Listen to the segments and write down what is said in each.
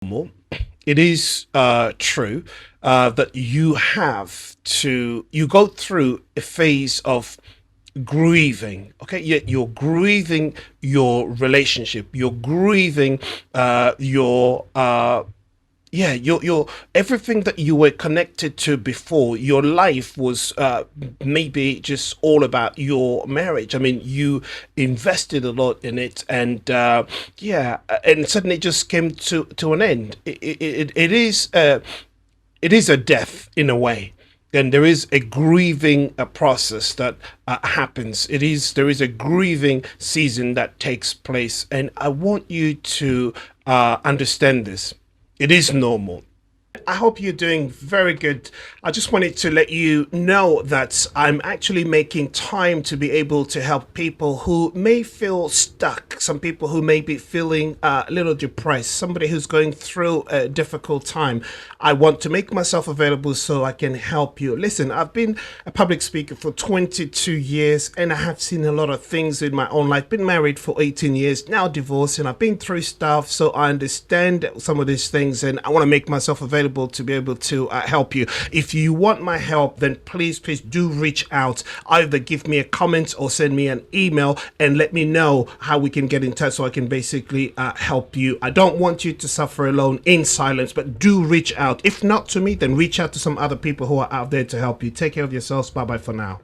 Normal. It is true that you go through a phase of grieving. Okay, yet you're grieving your relationship, you're grieving your yeah, your everything that you were connected to before. Your life was maybe just all about your marriage. I mean, you invested a lot in it, and and suddenly it just came to an end. It is a death in a way. And there is a grieving process that happens. There is a grieving season that takes place, and I want you to understand this. It is normal. I hope you're doing very good. I just wanted to let you know that I'm actually making time to be able to help people who may feel stuck, some people who may be feeling a little depressed, somebody who's going through a difficult time. I want to make myself available so I can help you. Listen, I've been a public speaker for 22 years and I have seen a lot of things in my own life. Been married for 18 years, now divorced, and I've been through stuff, so I understand some of these things and I want to make myself available to be able to help you. If you want my help, then please do reach out. Either give me a comment or send me an email and let me know how we can get in touch so I can basically help you. I don't want you to suffer alone in silence, but do reach out. If not to me, then reach out to some other people who are out there to help you. Take care of yourselves. Bye bye for now.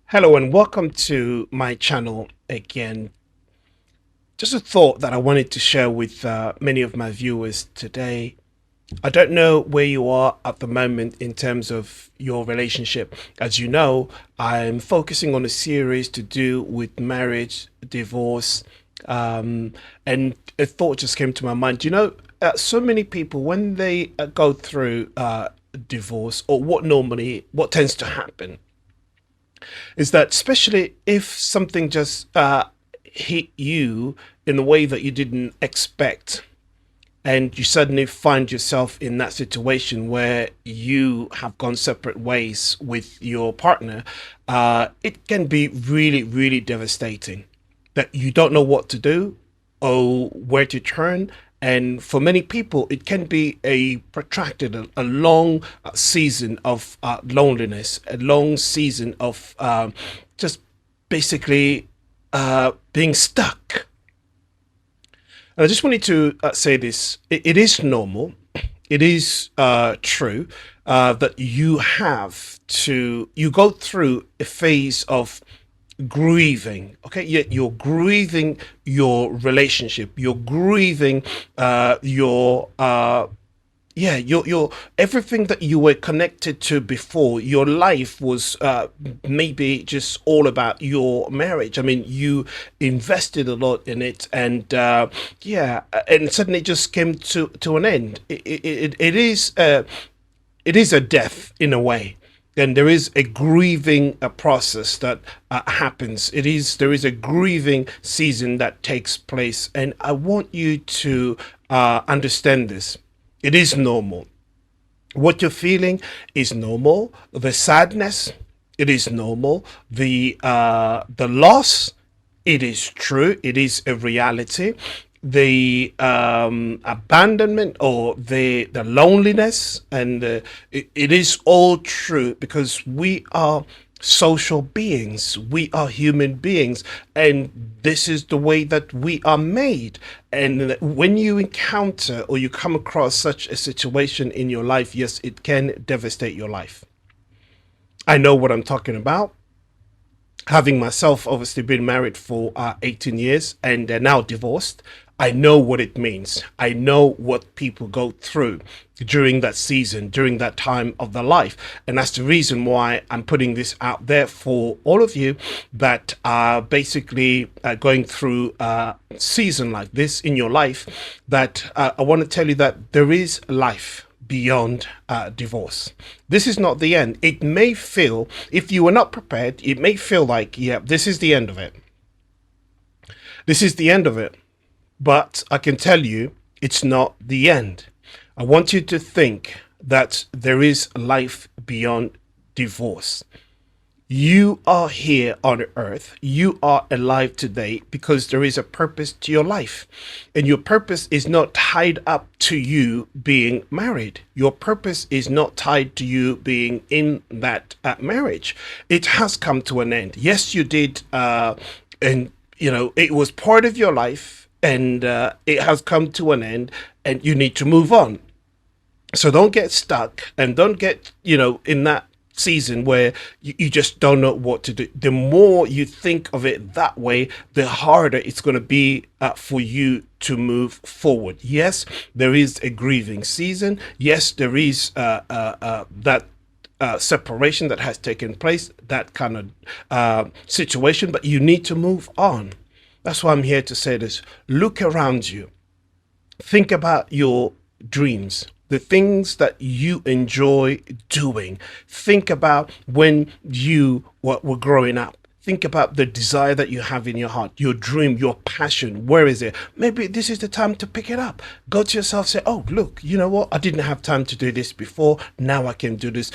Hello and welcome to my channel again. Just a thought that I wanted to share with many of my viewers today. I don't know where you are at the moment in terms of your relationship. As you know, I'm focusing on a series to do with marriage, divorce, and a thought just came to my mind. So many people, when they go through divorce, or what tends to happen is that, especially if something just hit you in the way that you didn't expect, and you suddenly find yourself in that situation where you have gone separate ways with your partner, it can be really, really devastating that you don't know what to do or where to turn. And for many people, it can be a protracted, a long season of loneliness, a long season of just basically being stuck. And I just wanted to say this. It is normal. It is true that you go through a phase of grieving. Okay, yet you're grieving your relationship, you're grieving your your everything that you were connected to before. Your life was maybe just all about your marriage. I mean, you invested a lot in it, and and suddenly it just came to an end. It is a death in a way. And there is a grieving process that happens. There is a grieving season that takes place, and I want you to understand this. It is normal. What you're feeling is normal. The sadness, it is normal. The loss, it is true. It is a reality. The abandonment, or the loneliness, and it is all true, because we are social beings, we are human beings, and this is the way that we are made. And when you encounter or you come across such a situation in your life, yes, it can devastate your life. I know what I'm talking about, having myself obviously been married for 18 years and now divorced. I know what it means. I know what people go through during that season, during that time of their life. And that's the reason why I'm putting this out there for all of you that are basically going through a season like this in your life, that I want to tell you that there is life beyond divorce. This is not the end. It may feel, if you are not prepared, it may feel like, yeah, this is the end of it. This is the end of it. But I can tell you, it's not the end. I want you to think that there is life beyond divorce. You are here on earth. You are alive today because there is a purpose to your life. And your purpose is not tied up to you being married. Your purpose is not tied to you being in that marriage. It has come to an end. Yes, you did. And, it was part of your life, and it has come to an end, and you need to move on. So don't get stuck, and don't get, in that season where you just don't know what to do. The more you think of it that way, the harder it's going to be for you to move forward. Yes, there is a grieving season. Yes, there is that separation that has taken place, that kind of situation, but you need to move on. That's why I'm here to say this. Look around you. Think about your dreams, the things that you enjoy doing. Think about when you were growing up. Think about the desire that you have in your heart, your dream, your passion. Where is it? Maybe this is the time to pick it up. Go to yourself, say, oh, look, you know what? I didn't have time to do this before. Now I can do this.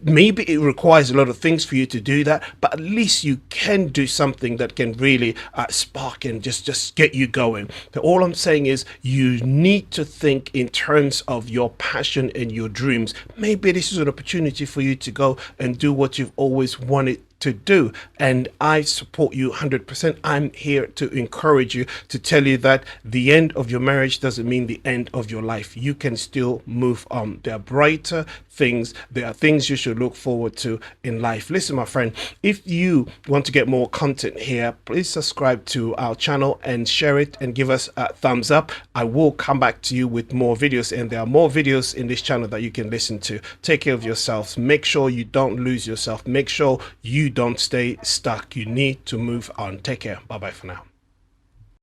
Maybe it requires a lot of things for you to do that, but at least you can do something that can really spark and just get you going. So all I'm saying is you need to think in terms of your passion and your dreams. Maybe this is an opportunity for you to go and do what you've always wanted to do, and I support you 100%. I'm here to encourage you, to tell you that the end of your marriage doesn't mean the end of your life. You can still move on. There are brighter things, there are things you should look forward to in life. Listen, my friend, if you want to get more content here, please subscribe to our channel and share it and give us a thumbs up. I will come back to you with more videos, and there are more videos in this channel that you can listen to. Take care of yourselves. Make sure you don't lose yourself. Make sure you don't stay stuck. You need to move on. Take care. Bye bye for now.